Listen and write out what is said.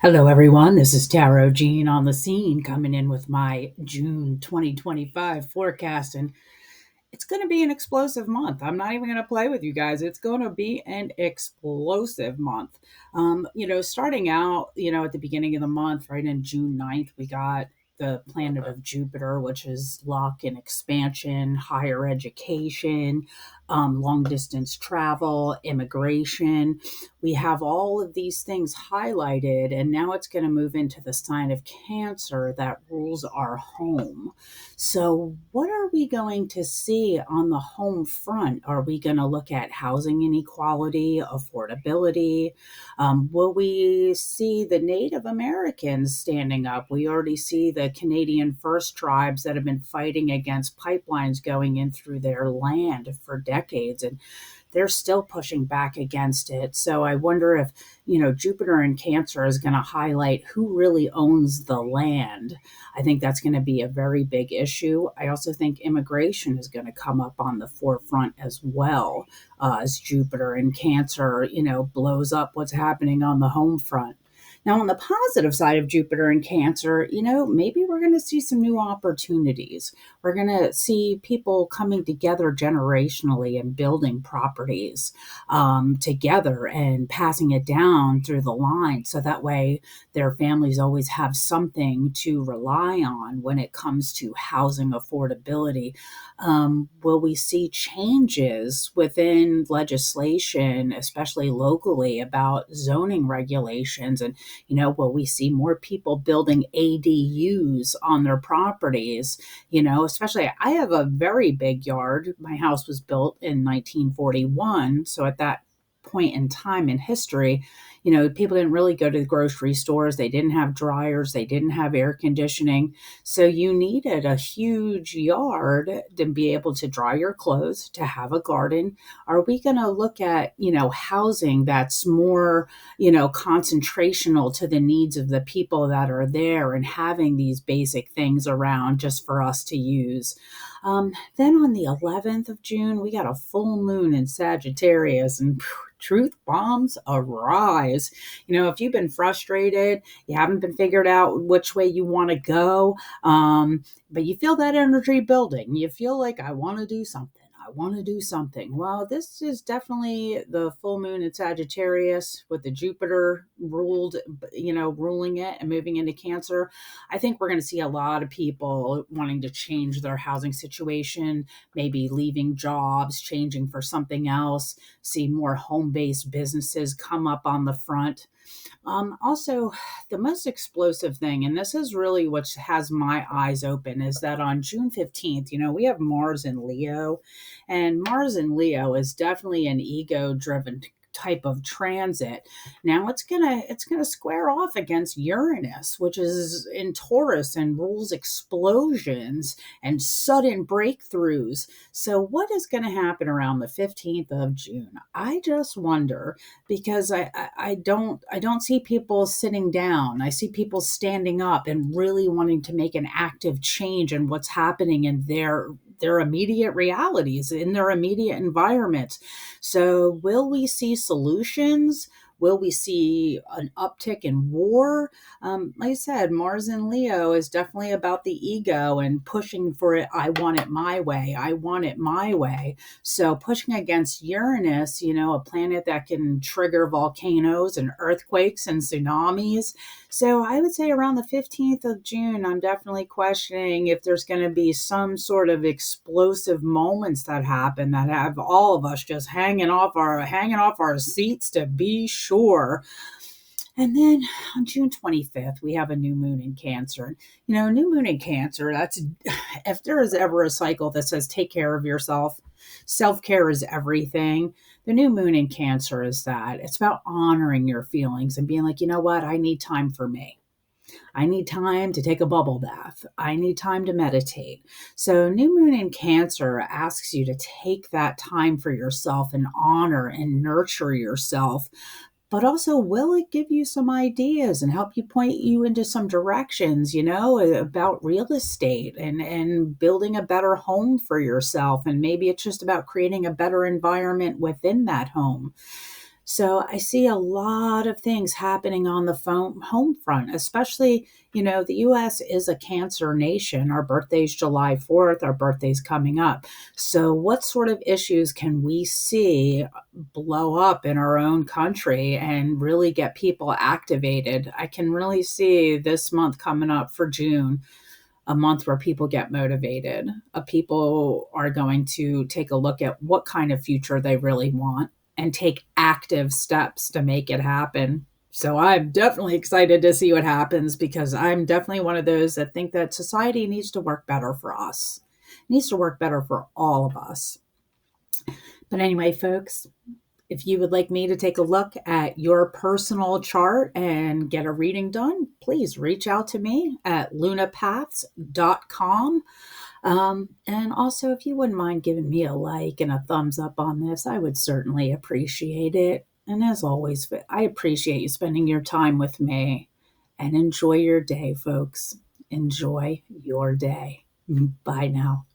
Hello, everyone. This is Tarot Jean on the scene coming in with my June 2025 forecast. And it's going to be an explosive month. I'm not even going to play with you guys. It's going to be an explosive month. Starting out, at the beginning of the month, right in June 9th, we got the planet of Jupiter, which is luck and expansion, higher education, long distance travel, immigration. We have all of these things highlighted, and now it's going to move into the sign of Cancer that rules our home. So, what are we going to see on the home front? Are we going to look at housing inequality, affordability? Will we see the Native Americans standing up? We already see the Canadian First Tribes that have been fighting against pipelines going in through their land for decades. And they're still pushing back against it. So I wonder if, Jupiter in Cancer is going to highlight who really owns the land. I think that's going to be a very big issue. I also think immigration is going to come up on the forefront as well, as Jupiter in Cancer, blows up what's happening on the home front. Now, on the positive side of Jupiter in Cancer, maybe we're going to see some new opportunities. We're going to see people coming together generationally and building properties together and passing it down through the line. So that way their families always have something to rely on when it comes to housing affordability. Will we see changes within legislation, especially locally, about zoning regulations? And, will we see more people building ADUs on their properties? Especially I have a very big yard. My house was built in 1941. So at that point in time in history, people didn't really go to the grocery stores. They didn't have dryers. They didn't have air conditioning. So you needed a huge yard to be able to dry your clothes, to have a garden. Are we going to look at, housing that's more, concentrational to the needs of the people that are there and having these basic things around just for us to use? Then on the 11th of June, we got a full moon in Sagittarius, and truth bombs arise. If you've been frustrated, you haven't been figured out which way you want to go, but you feel that energy building. You feel like, I want to do something. I want to do something. Well, this is definitely the full moon in Sagittarius with the Jupiter ruling it and moving into Cancer. I think we're going to see a lot of people wanting to change their housing situation, maybe leaving jobs, changing for something else, see more home based businesses come up on the front. Also, the most explosive thing, and this is really what has my eyes open, is that on June 15th, we have Mars in Leo, and Mars in Leo is definitely an ego driven type of transit. Now it's gonna square off against Uranus, which is in Taurus and rules explosions and sudden breakthroughs. So what is going to happen around the 15th of June? I just wonder, because I don't see people sitting down. I see people standing up and really wanting to make an active change in what's happening in their immediate realities, in their immediate environment. So will we see solutions? Will we see an uptick in war? Like I said, Mars in Leo is definitely about the ego and pushing for it. I want it my way. I want it my way. So pushing against Uranus, a planet that can trigger volcanoes and earthquakes and tsunamis. So I would say around the 15th of June, I'm definitely questioning if there's going to be some sort of explosive moments that happen that have all of us just hanging off our seats, to be sure. And then on June 25th, we have a new moon in Cancer. New moon in Cancer, that's, if there is ever a cycle that says take care of yourself, self care is everything. The new moon in Cancer is that. It's about honoring your feelings and being like, you know what? I need time for me. I need time to take a bubble bath. I need time to meditate. So, new moon in Cancer asks you to take that time for yourself and honor and nurture yourself. But also, will it give you some ideas and help you point you into some directions, about real estate and building a better home for yourself? And maybe it's just about creating a better environment within that home. So I see a lot of things happening on the home front, especially, the US is a Cancer nation. Our birthday's July 4th, our birthday's coming up. So, what sort of issues can we see blow up in our own country and really get people activated? I can really see this month coming up for June, a month where people get motivated. People are going to take a look at what kind of future they really want and take active steps to make it happen. So I'm definitely excited to see what happens, because I'm definitely one of those that think that society needs to work better for us. It needs to work better for all of us. But anyway, folks, if you would like me to take a look at your personal chart and get a reading done, please reach out to me at lunapaths.com. And also, if you wouldn't mind giving me a like and a thumbs up on this, I would certainly appreciate it. And as always, I appreciate you spending your time with me, and enjoy your day, folks. Enjoy your day. Bye now.